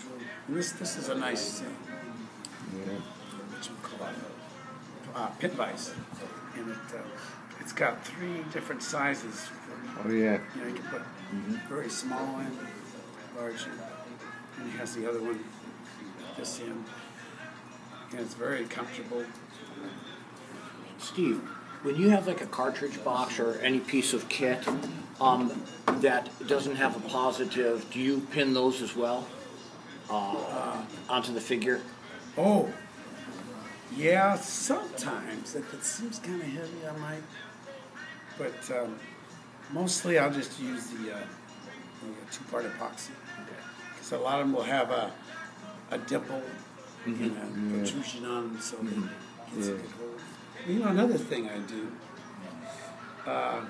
drill. And this is a nice pit vise, and it's got 3 different sizes. Oh yeah. You know, you can put very small in, large in, and it has the other one, this in, and it's very comfortable. Steve, when you have like a cartridge box or any piece of kit that doesn't have a positive, do you pin those as well onto the figure? Oh, yeah, sometimes. If it seems kind of heavy, I might. But mostly I'll just use the 2-part epoxy. Because a lot of them will have a dimple and a protrusion on them, so it gets a good hold. You know, another thing I do, I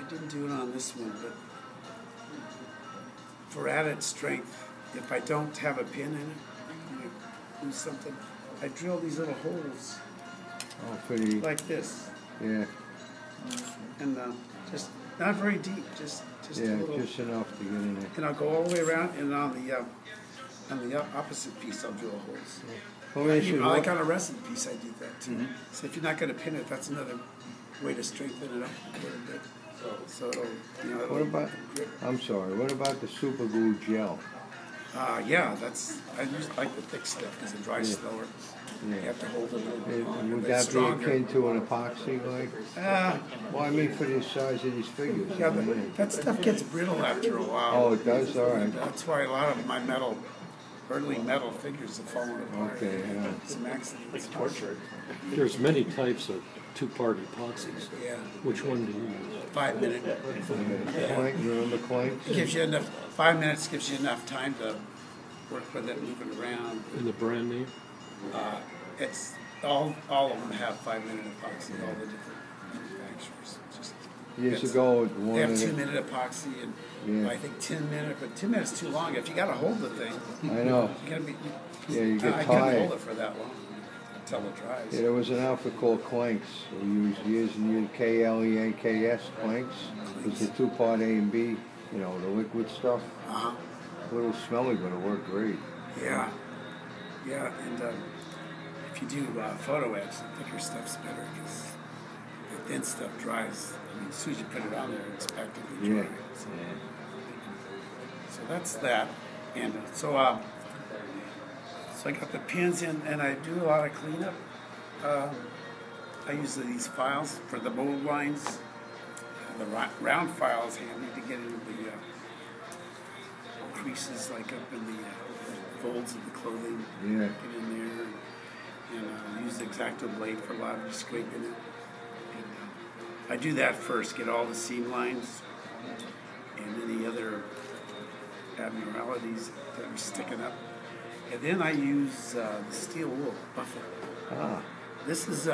didn't do it on this one, but for added strength, if I don't have a pin in it, do something, I drill these little holes. Oh, pretty. Like this. Yeah. And just not very deep, just a little. Just enough to get in there. And I'll go all the way around, and on the opposite piece, I'll drill holes. Well, like on a resin piece, I do that too. So if you're not going to pin it, that's another way to strengthen it up a little bit. So it'll, you know. What about? I'm sorry. What about the super glue gel? Yeah, I like the thick stuff because it dries slower. You have to hold it a little bit longer. Would that be akin to an epoxy, like? Well, I mean, for the size of these figures. Yeah, that stuff gets brittle after a while. Oh, it does? All right. That's why a lot of my early metal figures have fallen apart. Okay, yeah. Some accidents. It's tortured. There's many types of 2-part epoxies. Yeah. Which one do you use? 5 minute. Clank, remember clank? It gives you enough. 5 minutes gives you enough time to work with it, move it around. And the brand name? It's all of them have 5 minute epoxy. All the different manufacturers. Years ago, they have 2 minute epoxy and I think 10 minute, but 10 minutes is too long. If you got to hold the thing, I know. You gotta be. You get I tired. couldn't hold it for that long until it dries. Yeah, there was an outfit called Clanks. We used years and years, K-L-E-A-K-S, Clanks. It was the 2-part A and B, you know, the liquid stuff. A little smelly, but it worked great. Yeah. Yeah, and if you do photo etch, the thicker stuff's better because the thin stuff dries. I mean, as soon as you put it on there, it's practically dry. So that's that. And so I got the pins in, and I do a lot of cleanup. I use these files for the mold lines. The round file is handy to get into the creases, like up in the folds of the clothing. Yeah. Get in there, and use the X-Acto blade for a lot of scraping it. And, I do that first, get all the seam lines and any other abnormalities that are sticking up. And then I use the steel wool, buff it. This is,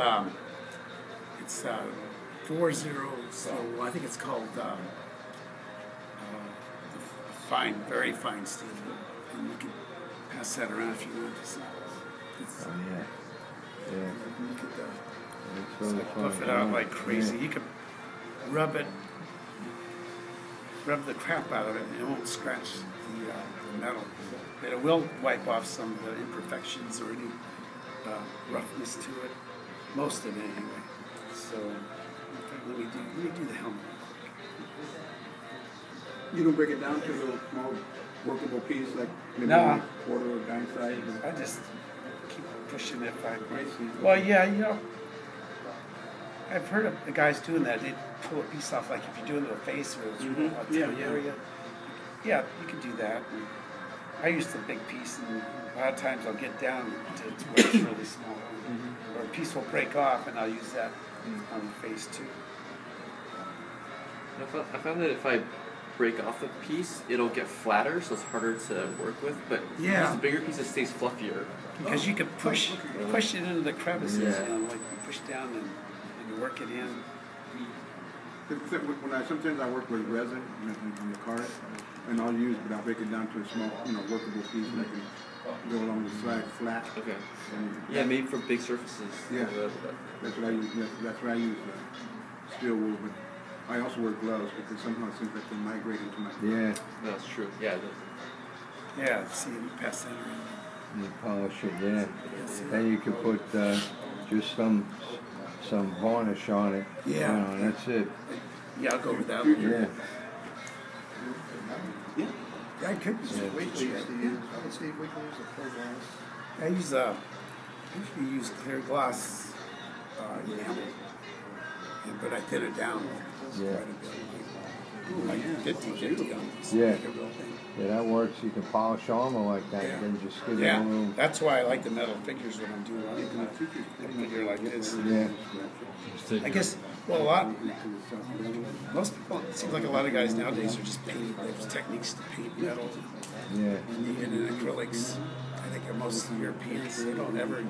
it's 4-0 steel wool. I think it's called fine, very fine steel wool. And you can pass that around if you want to see. Oh, yeah. Yeah. Look at that. It's really fun. Buff it out like crazy. You can rub the crap out of it, and it won't scratch the metal. But it will wipe off some of the imperfections or any roughness to it. Most of it, anyway. So let me do the helmet. You don't break it down to a little small workable piece, like maybe No. a quarter or dime size? I just keep pushing it. Well, yeah, you know, I've heard of the guys doing that. They pull a piece off, like if you're doing a face or a area. Yeah, you can do that. And I use the big piece, and a lot of times I'll get down to where it's really small. Or a piece will break off, and I'll use that on the face too. I found that if I break off a piece, it'll get flatter, so it's harder to work with. But if you use a bigger piece, it stays fluffier. Because you can push it into the crevices, you know, like you push down and you work it in. Sometimes I work with resin on the card, and I'll use, but I'll break it down to a small, workable piece that can go along the side flat. Okay. And made for big surfaces. Yeah, that's what I use. That's what I use. Steel wool, but I also wear gloves because somehow it seems like they migrate into my. Yeah. That's true. Yeah. Yeah, see, you pass that around. You polish it, yeah. Then you can put just some varnish on it. Yeah. You know, and that's it. Yeah, I'll go with that. Yeah. I could use Yeah. weight Steve, shit. Steve, we can use a full glass. I usually use clear glass enamel, but I thin it down Yeah. quite a bit, like 50-50 on this. Yeah. Make a real thing. Yeah, that works. You can polish armor like that, Yeah. and then just give it a Yeah, little. that's why I like the metal figures when I'm doing a figure like this. Yeah. I guess, well, most people, it seems like a lot of guys nowadays are just painting, there's techniques to paint metal, Yeah. and even in acrylics. I think most Europeans, they don't ever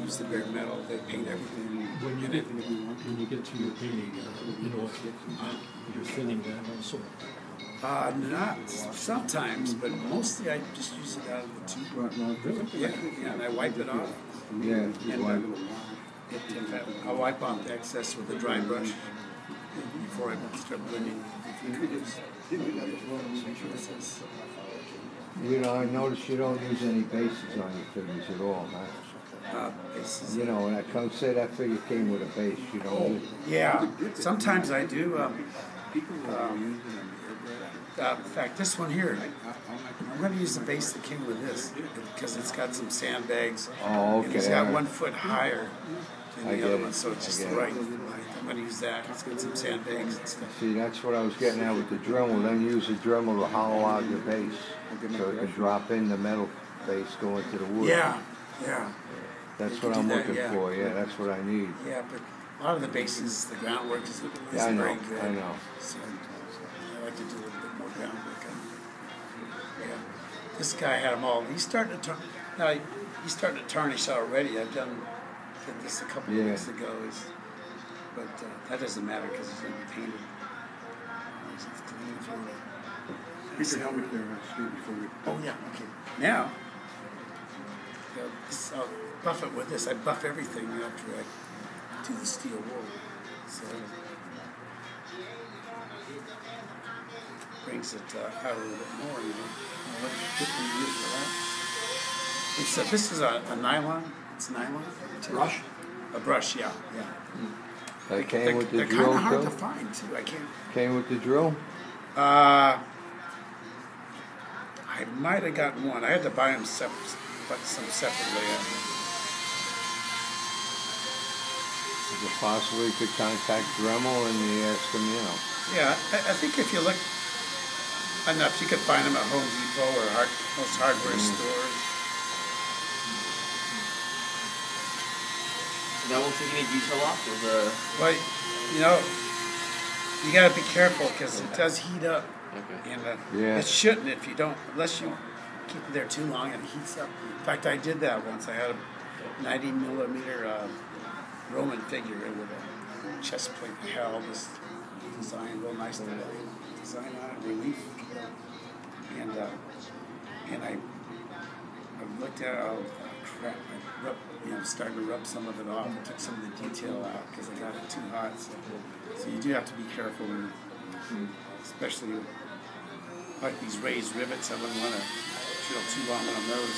use the bare metal, they paint everything. When you get to your painting, you know, you're thinning that also. Not sometimes, but mostly I just use it out of the tube. Yeah, and I wipe it off. Yeah. And Just like, I'll wipe off the excess with a dry brush before I start blending the fingers. you know, I noticed you don't use any bases on your figures at all, huh? Bases. You know, when I come say that figure came with a base, you know. Yeah, sometimes I do. In fact, this one here, I'm going to use the base that came with this because it's got some sandbags. Oh, okay. And it's got 1 foot higher than I the get other it. one, so it's just I the get right. it. I'm going to use that. It's got some sandbags and stuff. See, that's what I was getting at with the Dremel. Then use the Dremel to hollow out your base, so it can drop in the metal base going to the wood. Yeah, yeah. That's You what can I'm do that, looking yeah. for. Yeah, that's what I need. Yeah, but a lot of the bases, the groundwork is Yeah, I know, very good. I know. So I like to do a little bit more groundwork. Yeah. This guy had them all. He's starting to he's starting to tarnish already. I've did this a couple of Yeah. weeks ago. But that doesn't matter because it's going to be painted. It's clean if you want to. You can help me there, Steve, before we. Oh yeah, okay. Now, I'll buff it with this. I buff everything after I do the steel wool. So brings it out a little bit more, you know. What do you use for that? It's this is a nylon. It's nylon. Brush? A brush, yeah. That came with the they're kind drill of hard to too? find too. I can't. Came with the drill? I might have gotten one. I had to buy them separately. Is it possible you could contact Dremel and you ask them, you know? Yeah, I think if you look enough, you could find them at Home Depot or most hardware stores. That won't take any detail off of the. But, you know, you got to be careful because it does heat up. Okay. And Yeah. it shouldn't if you don't, unless you keep it there too long and it heats up. In fact, I did that once. I had a 90 millimeter Roman figure with a chest plate. It had all this design, real nice design on it, relief. And I looked at it, oh crap, I rubbed, started to rub some of it off. I took some of the detail out because I got it too hot. So you do have to be careful, especially like these raised rivets. I wouldn't want to drill too long on those.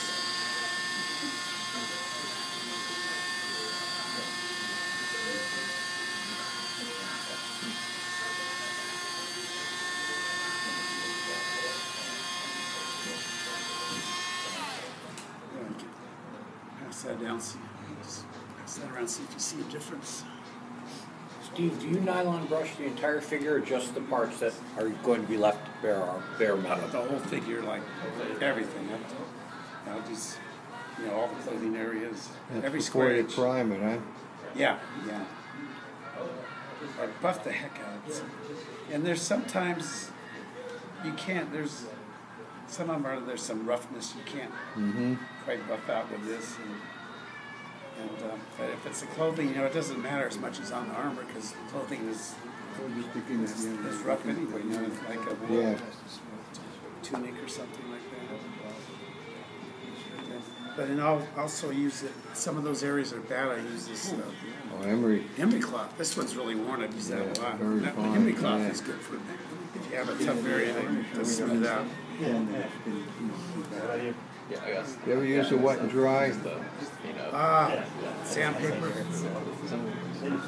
Pass that down, just pass that around, see if you see a difference. Steve, do you nylon brush the entire figure or just the parts that are going to be left bare or bare metal? The whole figure, like everything. I'll just, all the clothing areas, That's every before square you inch. prime it, huh? Yeah. I buff the heck out of it. And there's sometimes you can't. There's some of them there's some roughness you can't quite buff out with this. But if it's the clothing, it doesn't matter as much as on the armor because clothing is rough anyway. It's like a wool Yeah. tunic or something like that. But then I'll also use it. Some of those areas are bad. I use this Oh, emery. emery cloth. This one's really worn. I've used that a lot. very That fine, emery cloth yeah. is good for if you have a tough area to smooth out. Yeah, I guess. You ever use a wet and dry? Sandpaper.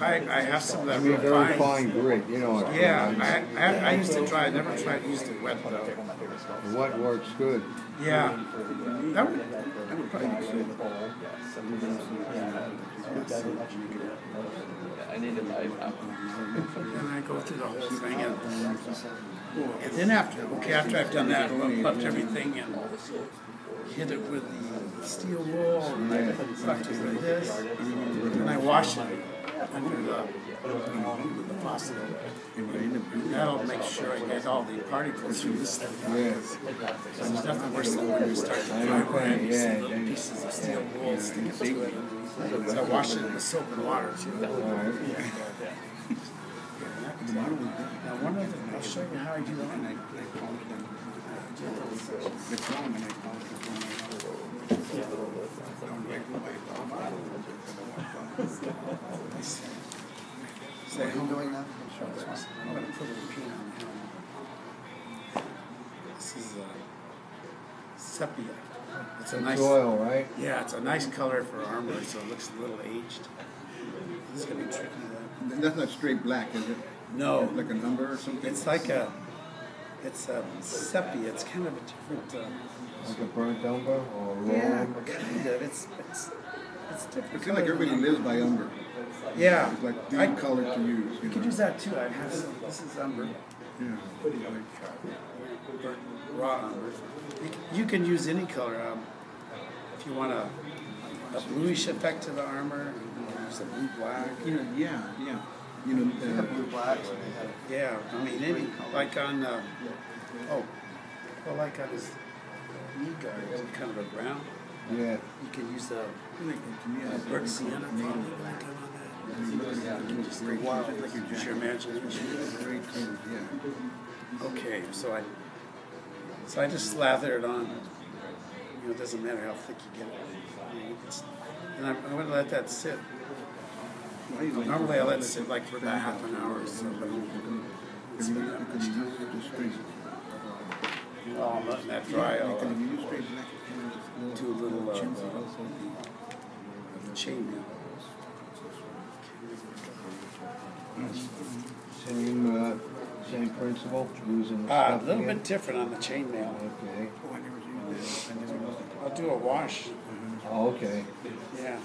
I have some of that I mean, real very fine. fine grit, you know. Yeah, I used to dry. I never tried used it wet though. The wet works good. Yeah, that would probably be good. I need to buy And I go through the whole thing, and then after I've done that, I'll puff everything and hit it with the steel wool, and I puff it like this, and I wash it under with the faucet. And that'll make sure I get all the particles through this thing. Yeah. There's nothing worse than when you start to dry away and you see little pieces of steel wool sticking to it. So I wash it with soap and water too. Now one of them, I'll show you how I do that. Say, I'm doing that. I'm going to put a pin on the helmet. This is sepia. It's a nice oil, right? Yeah, it's a nice color for armor, so it looks a little aged. This is going to be tricky though. That's not straight black, is it? No. Like an umber or something? It's like it's a sepia. It's kind of a different. Like a burnt umber or raw Yeah, umber? kind of. It's different. It seems like everybody lives by umber. Yeah. It's like the color to use. You could use that too. I have some. This is umber. Yeah. Burnt raw umber. You can use any color. If you want a bluish effect to the armor, you can use a blue black. You know, yeah. You know, Blue black. Yeah, I mean any like on like on his knee guard, it's kind of a brown. Yeah. You can use a burnt sienna probably like on that. You can just use your imagination. Okay, so I just slather it on. You know, it doesn't matter how thick you get it. You know, and I'm going to let that sit. Normally I let it sit like for about half an hour or so, but it's been that much time. While I'm letting that dry, I'll do a little of the chainmail. Same principle, using the A stuff little again? bit different on the chainmail. Okay. I'll do a wash. Oh, okay. Yeah.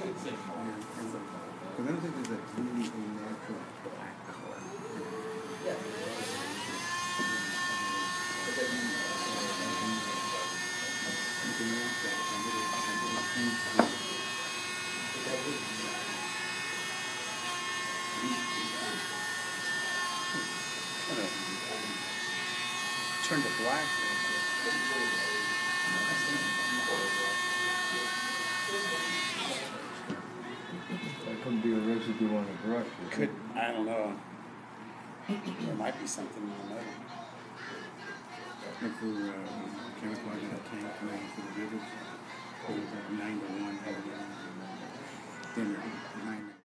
Because I don't think there's a really natural black color. Turn to black. That could be a residue on the brush. Could, I don't know. There might be something on that. Like for camouflaging the tank and for the rivets, 9 to 1, thinner, 9